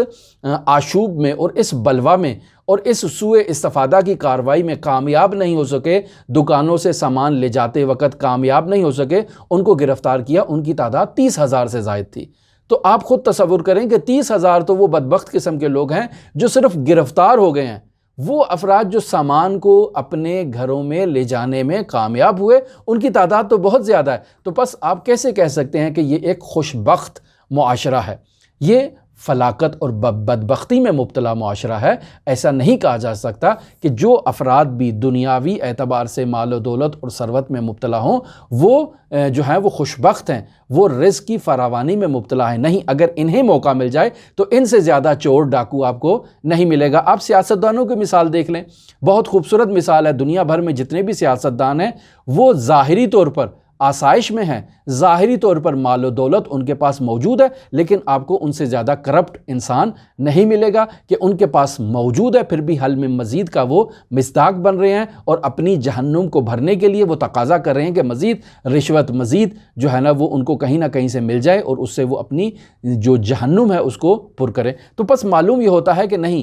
S1: آشوب میں اور اس بلوہ میں اور اس سوء استفادہ کی کارروائی میں کامیاب نہیں ہو سکے، دکانوں سے سامان لے جاتے وقت کامیاب نہیں ہو سکے، ان کو گرفتار کیا۔ ان کی تعداد 30,000 سے زائد تھی۔ تو آپ خود تصور کریں کہ 30,000 تو وہ بدبخت قسم کے لوگ ہیں جو صرف گرفتار ہو گئے ہیں۔ وہ افراد جو سامان کو اپنے گھروں میں لے جانے میں کامیاب ہوئے، ان کی تعداد تو بہت زیادہ ہے۔ تو پس آپ کیسے کہہ سکتے ہیں کہ یہ ایک خوش بخت معاشرہ ہے؟ یہ فلاکت اور بدبختی میں مبتلا معاشرہ ہے۔ ایسا نہیں کہا جا سکتا کہ جو افراد بھی دنیاوی اعتبار سے مال و دولت اور ثروت میں مبتلا ہوں وہ جو ہیں وہ خوش بخت ہیں، وہ رزق کی فراوانی میں مبتلا ہیں۔ نہیں، اگر انہیں موقع مل جائے تو ان سے زیادہ چور ڈاکو آپ کو نہیں ملے گا۔ آپ سیاستدانوں کی مثال دیکھ لیں، بہت خوبصورت مثال ہے۔ دنیا بھر میں جتنے بھی سیاستدان ہیں وہ ظاہری طور پر آسائش میں ہیں، ظاہری طور پر مال و دولت ان کے پاس موجود ہے، لیکن آپ کو ان سے زیادہ کرپٹ انسان نہیں ملے گا کہ ان کے پاس موجود ہے، پھر بھی حل میں مزید کا وہ مصداق بن رہے ہیں اور اپنی جہنم کو بھرنے کے لیے وہ تقاضا کر رہے ہیں کہ مزید رشوت، مزید جو ہے نا وہ ان کو کہیں نہ کہیں سے مل جائے اور اس سے وہ اپنی جو جہنم ہے اس کو پر کریں۔ تو پس معلوم یہ ہوتا ہے کہ نہیں،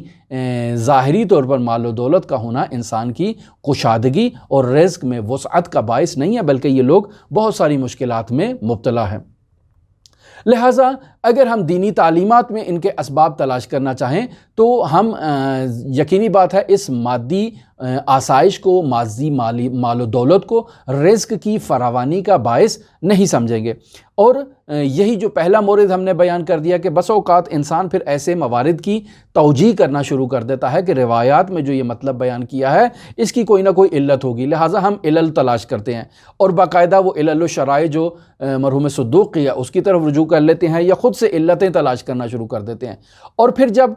S1: ظاہری طور پر مال و دولت کا ہونا انسان کی کشادگی اور رزق میں وسعت کا باعث نہیں ہے، بلکہ یہ لوگ بہت ساری مشکلات میں مبتلا ہیں۔ لہٰذا اگر ہم دینی تعلیمات میں ان کے اسباب تلاش کرنا چاہیں تو ہم یقینی بات ہے اس مادی آسائش کو، مادی مال و دولت کو رزق کی فراوانی کا باعث نہیں سمجھیں گے۔ اور یہی جو پہلا مورد ہم نے بیان کر دیا کہ بس اوقات انسان پھر ایسے موارد کی توجیہ کرنا شروع کر دیتا ہے کہ روایات میں جو یہ مطلب بیان کیا ہے اس کی کوئی نہ کوئی علت ہوگی، لہٰذا ہم علل تلاش کرتے ہیں اور باقاعدہ وہ علل و شرائع جو مرحوم صدوق کی ہے اس کی طرف رجوع کر لیتے ہیں یا خود سے علتیں تلاش کرنا شروع کر دیتے ہیں۔ اور پھر جب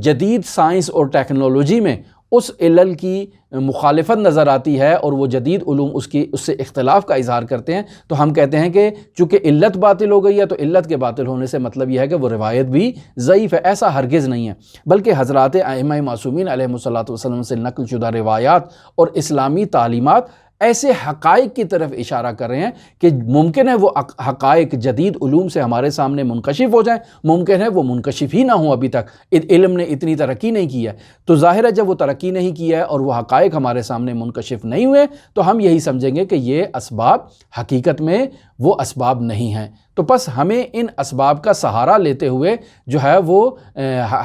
S1: جدید سائنس اور ٹیکنالوجی میں اس علل کی مخالفت نظر آتی ہے اور وہ جدید علوم اس سے اختلاف کا اظہار کرتے ہیں تو ہم کہتے ہیں کہ چونکہ علت باطل ہو گئی ہے تو علت کے باطل ہونے سے مطلب یہ ہے کہ وہ روایت بھی ضعیف ہے۔ ایسا ہرگز نہیں ہے، بلکہ حضرات ائمہ معصومین علیہم الصلوۃ والسلام سے نقل شدہ روایات اور اسلامی تعلیمات ایسے حقائق کی طرف اشارہ کر رہے ہیں کہ ممکن ہے وہ حقائق جدید علوم سے ہمارے سامنے منکشف ہو جائیں، ممکن ہے وہ منکشف ہی نہ ہوں، ابھی تک علم نے اتنی ترقی نہیں کی ہے۔ تو ظاہر ہے جب وہ ترقی نہیں کی ہے اور وہ حقائق ہمارے سامنے منکشف نہیں ہوئے تو ہم یہی سمجھیں گے کہ یہ اسباب حقیقت میں وہ اسباب نہیں ہیں۔ تو پس ہمیں ان اسباب کا سہارا لیتے ہوئے جو ہے وہ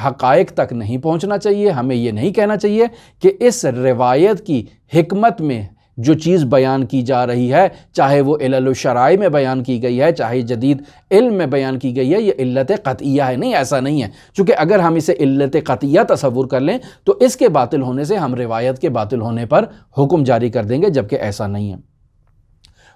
S1: حقائق تک نہیں پہنچنا چاہیے۔ ہمیں یہ نہیں کہنا چاہیے کہ اس روایت کی حکمت میں جو چیز بیان کی جا رہی ہے، چاہے وہ علل و شرائع میں بیان کی گئی ہے، چاہے جدید علم میں بیان کی گئی ہے، یہ علت قطعیہ ہے۔ نہیں، ایسا نہیں ہے، چونکہ اگر ہم اسے علت قطعیہ تصور کر لیں تو اس کے باطل ہونے سے ہم روایت کے باطل ہونے پر حکم جاری کر دیں گے، جبکہ ایسا نہیں ہے۔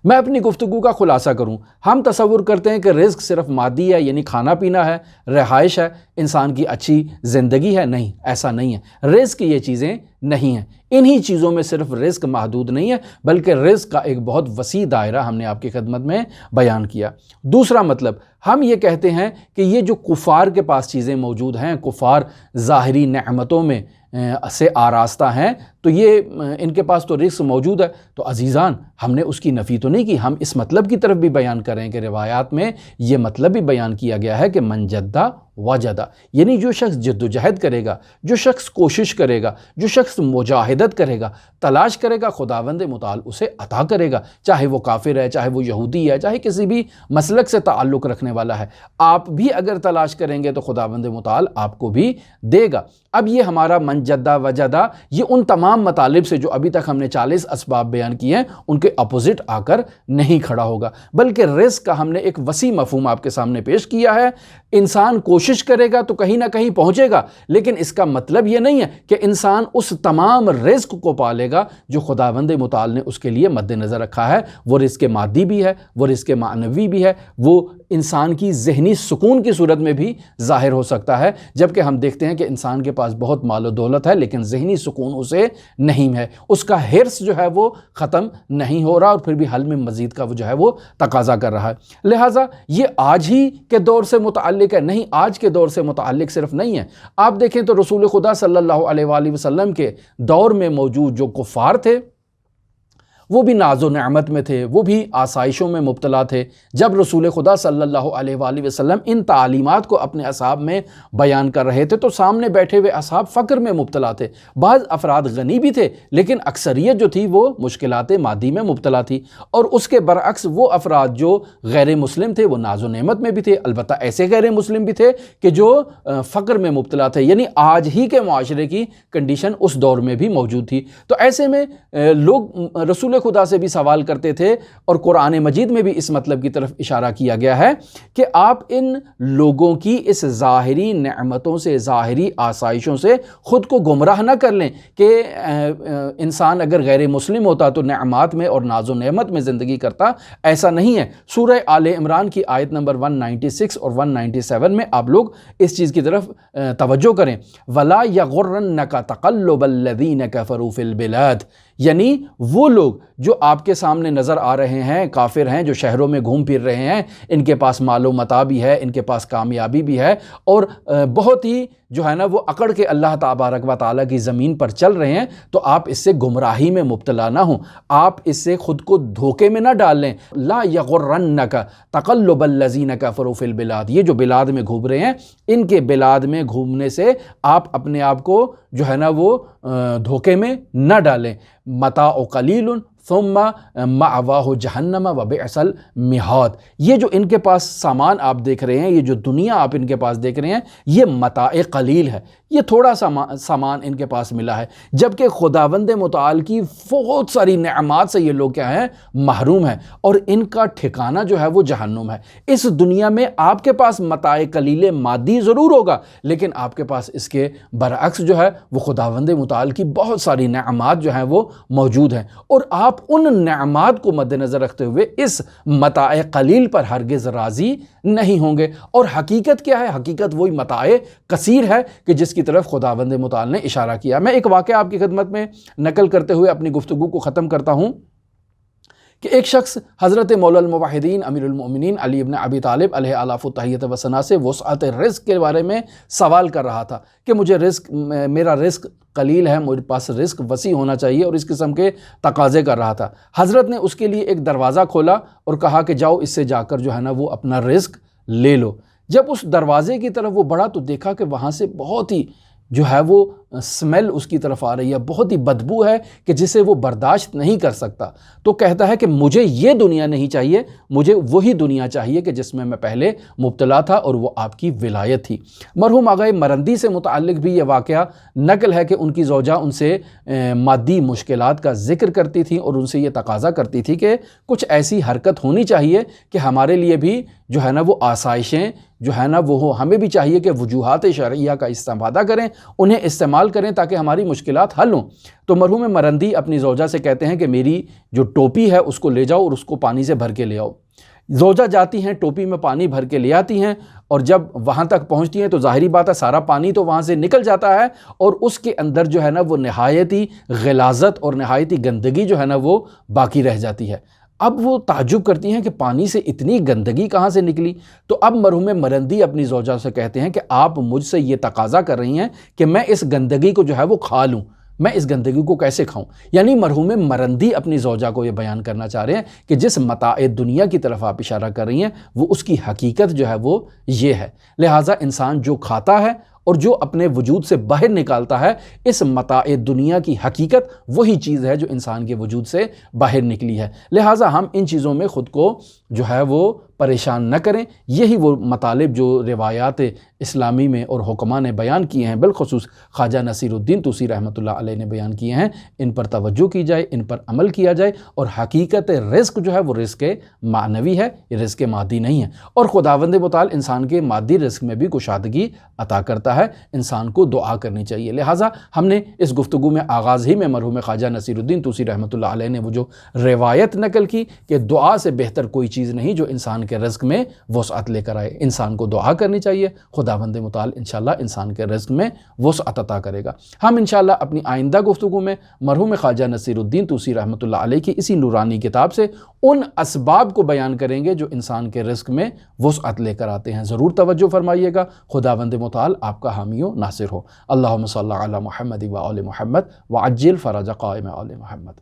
S1: میں اپنی گفتگو کا خلاصہ کروں، ہم تصور کرتے ہیں کہ رزق صرف مادی ہے، یعنی کھانا پینا ہے، رہائش ہے، انسان کی اچھی زندگی ہے۔ نہیں، ایسا نہیں ہے۔ رزق یہ چیزیں نہیں ہیں، انہی چیزوں میں صرف رزق محدود نہیں ہے، بلکہ رزق کا ایک بہت وسیع دائرہ ہم نے آپ کی خدمت میں بیان کیا۔ دوسرا مطلب، ہم یہ کہتے ہیں کہ یہ جو کفار کے پاس چیزیں موجود ہیں، کفار ظاہری نعمتوں میں سے آراستہ ہیں، تو یہ ان کے پاس تو رزق موجود ہے۔ تو عزیزان، ہم نے اس کی نفی تو نہیں کی، ہم اس مطلب کی طرف بھی بیان کریں کہ روایات میں یہ مطلب بھی بیان کیا گیا ہے کہ من جدہ وجدہ، یعنی جو شخص جد و جہد کرے گا، جو شخص کوشش کرے گا، جو شخص مجاہدت کرے گا، تلاش کرے گا، خداوند متعال اسے عطا کرے گا، چاہے وہ کافر ہے، چاہے وہ یہودی ہے، چاہے کسی بھی مسلک سے تعلق رکھنے والا ہے۔ آپ بھی اگر تلاش کریں گے تو خداوند متعال آپ کو بھی دے گا۔ اب یہ ہمارا من جدہ وجدہ، یہ ان تمام مطالب سے جو ابھی تک ہم نے 40 اسباب بیان کیے ہیں ان کے اپوزٹ آ کر نہیں کھڑا ہوگا، بلکہ رزق کا ہم نے ایک وسیع مفہوم آپ کے سامنے پیش کیا ہے۔ انسان کوشش کرے گا تو کہیں نہ کہیں پہنچے گا، لیکن اس کا مطلب یہ نہیں ہے کہ انسان اس تمام رزق کو پالے گا جو خداوند متعال نے اس کے لیے مد نظر رکھا ہے۔ وہ رزق مادی بھی ہے، وہ رزق معنوی بھی ہے، وہ انسان کی ذہنی سکون کی صورت میں بھی ظاہر ہو سکتا ہے، جبکہ ہم دیکھتے ہیں کہ انسان کے پاس بہت مال و دولت ہے لیکن ذہنی سکون اسے نہیں ہے، اس کا حرص جو ہے وہ ختم نہیں ہو رہا، اور پھر بھی حل میں مزید کا وہ جو ہے وہ تقاضا کر رہا ہے۔ لہٰذا یہ آج ہی کے دور سے متعلق ہے، نہیں، آج کے دور سے متعلق صرف نہیں ہے۔ آپ دیکھیں تو رسول خدا صلی اللہ علیہ وآلہ وسلم کے دور میں موجود جو کفار تھے، وہ بھی ناز و نعمت میں تھے، وہ بھی آسائشوں میں مبتلا تھے۔ جب رسول خدا صلی اللہ علیہ وآلہ وسلم ان تعلیمات کو اپنے اصحاب میں بیان کر رہے تھے تو سامنے بیٹھے ہوئے اصحاب فقر میں مبتلا تھے۔ بعض افراد غنی بھی تھے لیکن اکثریت جو تھی وہ مشکلات مادی میں مبتلا تھی، اور اس کے برعکس وہ افراد جو غیر مسلم تھے وہ ناز و نعمت میں بھی تھے، البتہ ایسے غیر مسلم بھی تھے کہ جو فقر میں مبتلا تھے، یعنی آج ہی کے معاشرے کی کنڈیشن اس دور میں بھی موجود تھی۔ تو ایسے میں لوگ رسول خدا سے بھی سوال کرتے تھے، اور قرآن مجید میں بھی اس مطلب کی طرف اشارہ کیا گیا ہے کہ آپ ان لوگوں کی اس ظاہری نعمتوں سے، ظاہری آسائشوں سے خود کو گمراہ نہ کر لیں کہ انسان اگر غیر مسلم ہوتا تو نعمات میں اور ناز و نعمت میں زندگی کرتا، ایسا نہیں ہے۔ سورہ آل عمران کی آیت نمبر 196 اور 197 میں آپ لوگ اس چیز کی طرف توجہ کریں، وَلَا يَغُرَّنَّكَ تَقَلُّبَ الَّذِينَ كَفَرُوا فِي الْبِلَادِ، یعنی وہ لوگ جو آپ کے سامنے نظر آ رہے ہیں، کافر ہیں، جو شہروں میں گھوم پھر رہے ہیں، ان کے پاس مال و متاع بھی ہے، ان کے پاس کامیابی بھی ہے، اور بہت ہی جو ہے نا وہ اکڑ کے اللہ تبارک و تعالیٰ کی زمین پر چل رہے ہیں، تو آپ اس سے گمراہی میں مبتلا نہ ہوں، آپ اس سے خود کو دھوکے میں نہ ڈال لیں۔ لا یغرنک تقلب الذین کفروا فی البلاد، یہ جو بلاد میں گھوم رہے ہیں، ان کے بلاد میں گھومنے سے آپ اپنے آپ کو جو ہے نا وہ دھوکے میں نہ ڈالیں۔ متاع قلیل ثم مأواہ جہنم وبئس المہاد، یہ جو ان کے پاس سامان آپ دیکھ رہے ہیں، یہ جو دنیا آپ ان کے پاس دیکھ رہے ہیں، یہ متاع قلیل ہے، یہ تھوڑا سا سامان ان کے پاس ملا ہے، جبکہ خداوند متعال کی بہت ساری نعمات سے یہ لوگ کیا ہیں، محروم ہیں، اور ان کا ٹھکانہ جو ہے وہ جہنم ہے۔ اس دنیا میں آپ کے پاس متاع قلیل مادی ضرور ہوگا، لیکن آپ کے پاس اس کے برعکس جو ہے وہ خداوند متعال کی بہت ساری نعمات جو ہیں وہ موجود ہیں، اور آپ ان نعمات کو مد نظر رکھتے ہوئے اس متاع قلیل پر ہرگز راضی نہیں ہوں گے۔ اور حقیقت کیا ہے؟ حقیقت وہی متاع کثیر ہے کہ جس کی طرف خداوند متعال نے اشارہ کیا۔ میں ایک واقعہ آپ کی خدمت میں نقل کرتے ہوئے اپنی گفتگو کو ختم کرتا ہوں کہ ایک شخص حضرت مولا الموحدین امیر المؤمنین علی ابن ابی طالب علیہ الاف التحیۃ و ثنا سے وسعت رزق کے بارے میں سوال کر رہا تھا کہ مجھے میرا رزق قلیل ہے، مجھے پاس رزق وسیع ہونا چاہیے، اور اس قسم کے تقاضے کر رہا تھا۔ حضرت نے اس کے لیے ایک دروازہ کھولا اور کہا کہ جاؤ اس سے جا کر جو ہے نا وہ اپنا رزق لے لو۔ جب اس دروازے کی طرف وہ بڑھا تو دیکھا کہ وہاں سے بہت ہی جو ہے وہ سمیل اس کی طرف آ رہی ہے، بہت ہی بدبو ہے کہ جسے وہ برداشت نہیں کر سکتا۔ تو کہتا ہے کہ مجھے یہ دنیا نہیں چاہیے، مجھے وہی دنیا چاہیے کہ جس میں پہلے مبتلا تھا، اور وہ آپ کی ولایت تھی۔ مرحوم آغائے مرندی سے متعلق بھی یہ واقعہ نقل ہے کہ ان کی زوجہ ان سے مادی مشکلات کا ذکر کرتی تھی اور ان سے یہ تقاضا کرتی تھی کہ کچھ ایسی حرکت ہونی چاہیے کہ ہمارے لیے بھی جو ہے نا وہ آسائشیں جو ہے نا وہ ہمیں بھی چاہیے کہ وجوہات شرعیہ کا استفادہ کریں، انہیں استعمال استعمال کریں تاکہ ہماری مشکلات حل ہوں۔ تو مرحوم مرندی اپنی زوجہ سے کہتے ہیں کہ میری جو ٹوپی ہے اس کو لے جاؤ اور اس کو پانی سے بھر کے لے آؤ۔ زوجہ جاتی ہیں، ٹوپی میں پانی بھر کے لے آتی ہیں، اور جب وہاں تک پہنچتی ہیں تو ظاہری بات ہے سارا پانی تو وہاں سے نکل جاتا ہے، اور اس کے اندر جو ہے نا وہ نہایتی غلاظت اور نہایتی گندگی جو ہے نا وہ باقی رہ جاتی ہے۔ اب وہ تعجب کرتی ہیں کہ پانی سے اتنی گندگی کہاں سے نکلی؟ تو اب مرحوم مرندی اپنی زوجہ سے کہتے ہیں کہ آپ مجھ سے یہ تقاضا کر رہی ہیں کہ میں اس گندگی کو جو ہے وہ کھا لوں، میں اس گندگی کو کیسے کھاؤں؟ یعنی مرحوم مرندی اپنی زوجہ کو یہ بیان کرنا چاہ رہے ہیں کہ جس متاع دنیا کی طرف آپ اشارہ کر رہی ہیں وہ اس کی حقیقت جو ہے وہ یہ ہے۔ لہٰذا انسان جو کھاتا ہے اور جو اپنے وجود سے باہر نکالتا ہے، اس متاع دنیا کی حقیقت وہی چیز ہے جو انسان کے وجود سے باہر نکلی ہے۔ لہٰذا ہم ان چیزوں میں خود کو جو ہے وہ پریشان نہ کریں۔ یہی وہ مطالب جو روایات اسلامی میں اور حکماء نے بیان کیے ہیں، بالخصوص خواجہ نصیر الدین طوسی رحمۃ اللہ علیہ نے بیان کیے ہیں، ان پر توجہ کی جائے، ان پر عمل کیا جائے، اور حقیقت رزق جو ہے وہ رزق معنوی ہے، یہ رزق مادی نہیں ہے۔ اور خداوند متعال انسان کے مادی رزق میں بھی کشادگی عطا کرتا ہے، انسان کو دعا کرنی چاہیے۔ لہٰذا ہم نے اس گفتگو میں آغاز ہی میں مرحوم خواجہ نصیر الدین طوسی رحمۃ اللہ علیہ نے وہ جو روایت نقل کی کہ دعا سے بہتر کوئی چیز نہیں جو انسان کے رزق میں وسعت لے کر آئے، انسان کو دعا کرنی چاہیے، خداوند متعال انشاءاللہ انسان کے رزق میں وسعت عطا کرے گا۔ ہم انشاءاللہ اپنی آئندہ گفتگو میں مرحوم خواجہ نصیر الدین طوسی رحمۃ اللہ علیہ کی اسی نورانی کتاب سے ان اسباب کو بیان کریں گے جو انسان کے رزق میں وسعت لے کر آتے ہیں۔ ضرور توجہ فرمائیے گا۔ خداوند متعال آپ کا حامی و ناصر ہو۔ اللہم صلی علی محمد و آل محمد وعجل فرج قائم آل محمد۔